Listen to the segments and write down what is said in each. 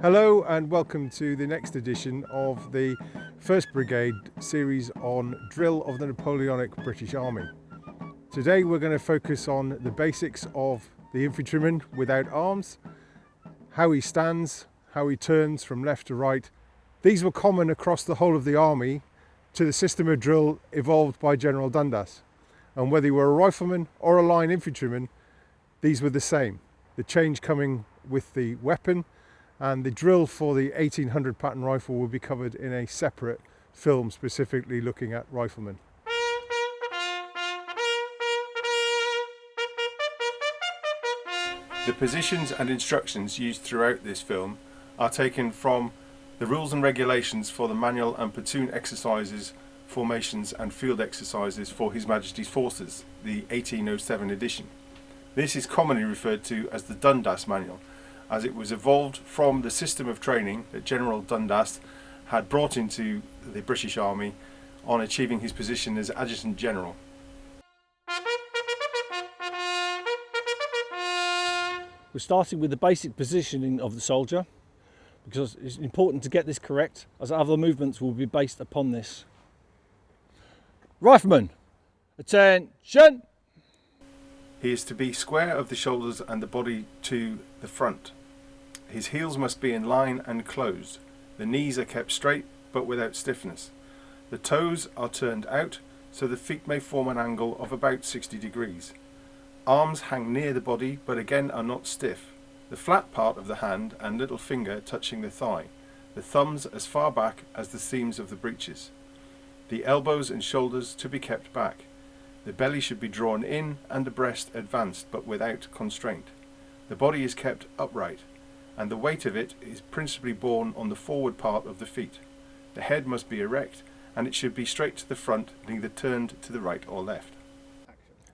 Hello and welcome to the next edition of the 1st Brigade series on drill of the Napoleonic British Army. Today we're going to focus on the basics of the infantryman without arms, how he stands, how he turns from left to right. These were common across the whole of the army to the system of drill evolved by General Dundas. And whether you were a rifleman or a line infantryman, these were the same. The change coming with the weapon, and the drill for the 1800 pattern rifle will be covered in a separate film specifically looking at riflemen. The positions and instructions used throughout this film are taken from the rules and regulations for the manual and platoon exercises, formations and field exercises for His Majesty's Forces, the 1807 edition. This is commonly referred to as the Dundas Manual, as it was evolved from the system of training that General Dundas had brought into the British Army on achieving his position as Adjutant General. We're starting with the basic positioning of the soldier, because it's important to get this correct, as other movements will be based upon this. Rifleman, attention! He is to be square of the shoulders and the body to the front. His heels must be in line and closed. The knees are kept straight but without stiffness. The toes are turned out so the feet may form an angle of about 60 degrees. Arms hang near the body but again are not stiff. The flat part of the hand and little finger touching the thigh. The thumbs as far back as the seams of the breeches. The elbows and shoulders to be kept back. The belly should be drawn in and the breast advanced but without constraint. The body is kept upright, and the weight of it is principally borne on the forward part of the feet. The head must be erect and it should be straight to the front, neither turned to the right or left.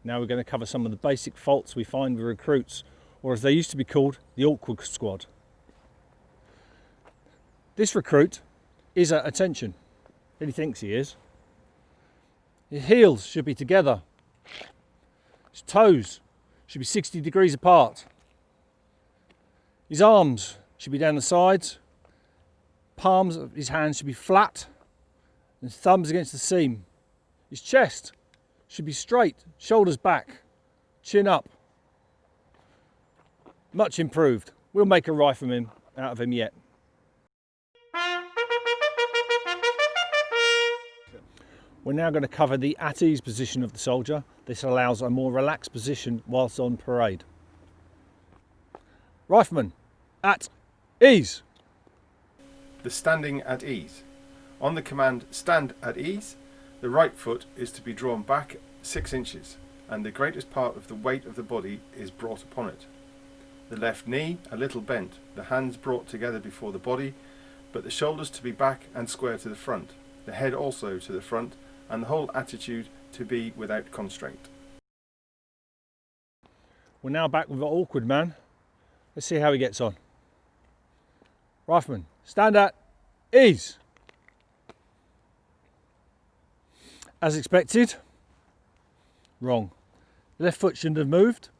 Now we're going to cover some of the basic faults we find with recruits, or as they used to be called, the awkward squad. This recruit is at attention. He thinks he is. His heels should be together. His toes should be 60 degrees apart. His arms should be down the sides. Palms of his hands should be flat and thumbs against the seam. His chest should be straight, shoulders back, chin up. Much improved. We'll make a rifleman out of him yet. We're now going to cover the at ease position of the soldier. This allows a more relaxed position whilst on parade. Rifleman, at ease. The standing at ease. On the command stand at ease, the right foot is to be drawn back 6 inches and the greatest part of the weight of the body is brought upon it. The left knee a little bent, the hands brought together before the body, but the shoulders to be back and square to the front, the head also to the front, and the whole attitude to be without constraint. We're now back with the awkward man. Let's see how he gets on. Rifleman, stand at ease. As expected, wrong. The left foot shouldn't have moved.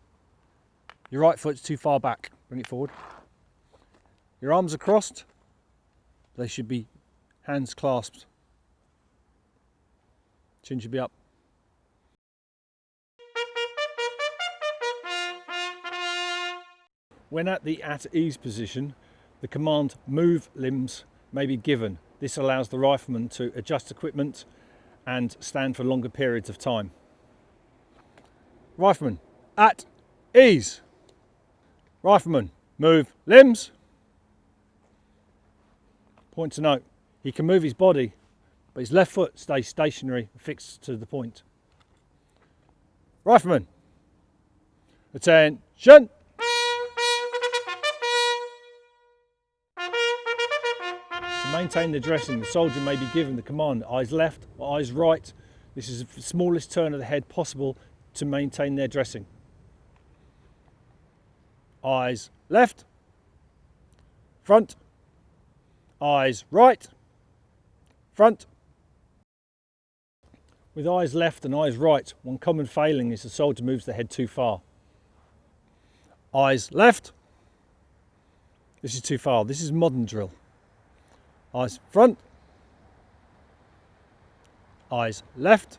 Your right foot's too far back. Bring it forward. Your arms are crossed. They should be hands clasped. Chin should be up. When at the at ease position, the command move limbs may be given. This allows the rifleman to adjust equipment and stand for longer periods of time. Rifleman, at ease. Rifleman, move limbs. Point to note, he can move his body, but his left foot stays stationary, fixed to the point. Rifleman, attention. To maintain the dressing, the soldier may be given the command eyes left or eyes right. This is the smallest turn of the head possible to maintain their dressing. Eyes left, front, eyes right, front. With eyes left and eyes right, one common failing is the soldier moves the head too far. Eyes left, This is too far. This is modern drill. Eyes front. Eyes left.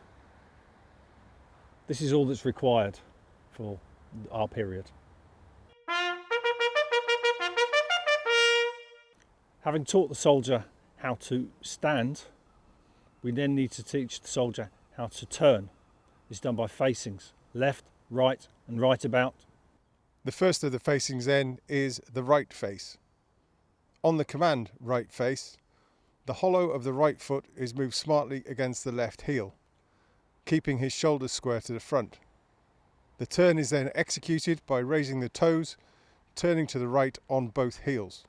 This is all that's required for our period. Having taught the soldier how to stand, we then need to teach the soldier how to turn. It's done by facings, left, right and right about. The first of the facings then is the right face. On the command right face, the hollow of the right foot is moved smartly against the left heel, keeping his shoulders square to the front. The turn is then executed by raising the toes, turning to the right on both heels.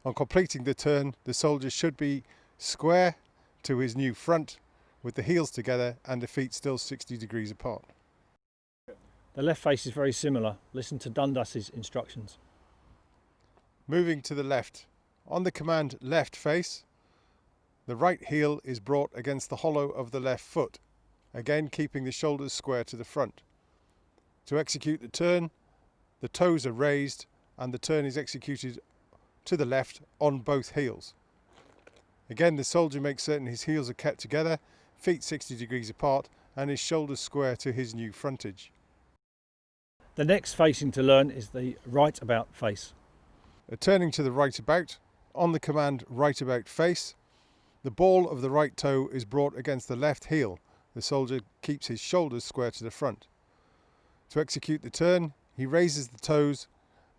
On completing the turn, the soldier should be square to his new front, with the heels together and the feet still 60 degrees apart. The left face is very similar. Listen to Dundas's instructions. Moving to the left. On the command left face, the right heel is brought against the hollow of the left foot, again keeping the shoulders square to the front. To execute the turn, the toes are raised and the turn is executed to the left on both heels. Again, the soldier makes certain his heels are kept together, feet 60 degrees apart and his shoulders square to his new frontage. The next facing to learn is the right about face. Turning to the right about, on the command right about face, the ball of the right toe is brought against the left heel. The soldier keeps his shoulders square to the front. To execute the turn, he raises the toes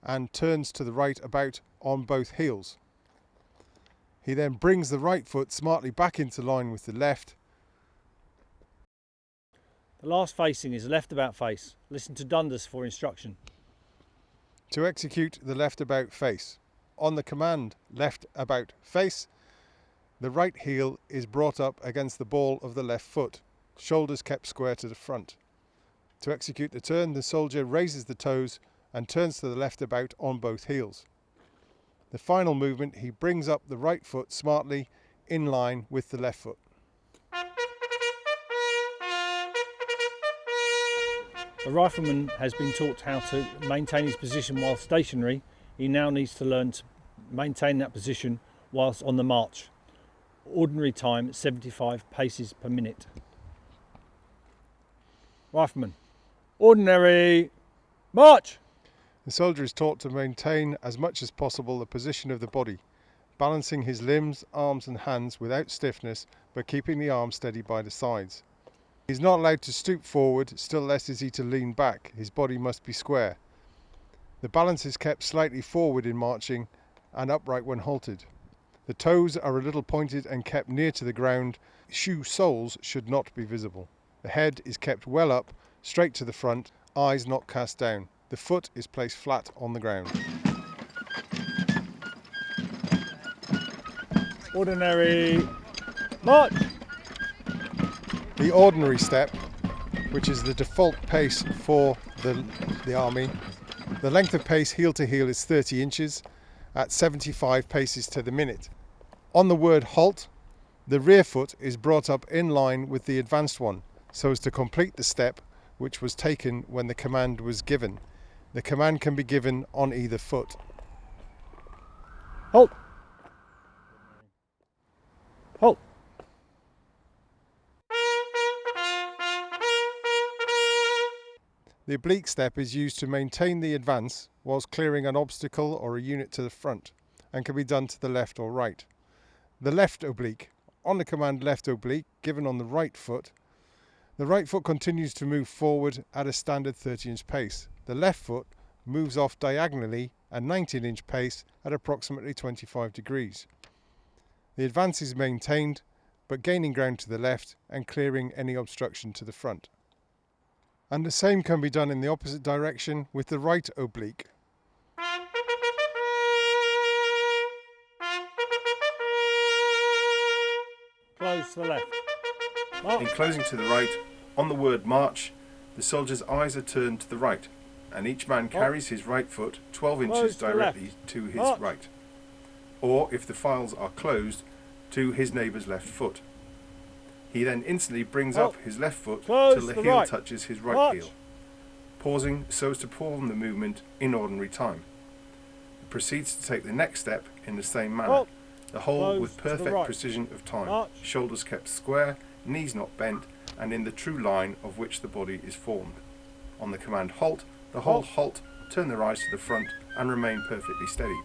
and turns to the right about on both heels. He then brings the right foot smartly back into line with the left. The last facing is left about face. Listen to Dundas for instruction. To execute the left about face, on the command left about face, the right heel is brought up against the ball of the left foot, shoulders kept square to the front. To execute the turn, the soldier raises the toes and turns to the left about on both heels. The final movement, he brings up the right foot smartly in line with the left foot. The rifleman has been taught how to maintain his position while stationary. He now needs to learn to maintain that position whilst on the march. Ordinary time 75 paces per minute. Rifleman, ordinary march! The soldier is taught to maintain as much as possible the position of the body, balancing his limbs, arms and hands without stiffness, but keeping the arms steady by the sides. He is not allowed to stoop forward, still less is he to lean back. His body must be square. The balance is kept slightly forward in marching and upright when halted. The toes are a little pointed and kept near to the ground. Shoe soles should not be visible. The head is kept well up, straight to the front, eyes not cast down. The foot is placed flat on the ground. Ordinary march! The ordinary step, which is the default pace for the army, the length of pace heel to heel is 30 inches at 75 paces to the minute. On the word halt, the rear foot is brought up in line with the advanced one so as to complete the step which was taken when the command was given. The command can be given on either foot. Halt! Halt! The oblique step is used to maintain the advance whilst clearing an obstacle or a unit to the front and can be done to the left or right. The left oblique, on the command left oblique, given on the right foot, the right foot continues to move forward at a standard 30-inch pace. The left foot moves off diagonally at 19-inch pace at approximately 25 degrees. The advance is maintained, but gaining ground to the left and clearing any obstruction to the front. And the same can be done in the opposite direction with the right oblique. Close to the left. In closing to the right, on the word march, the soldier's eyes are turned to the right, and each man carries his right foot 12 inches directly to his right, or if the files are closed, to his neighbour's left foot. He then instantly brings up his left foot till the heel touches his right heel, pausing so as to perform the movement in ordinary time. The proceeds to take the next step in the same manner. Halt. The whole Close with to the perfect right. precision of time, March. shoulders kept square, knees not bent, and in the true line of which the body is formed. On the command halt, the whole halt, turn their eyes to the front and remain perfectly steady.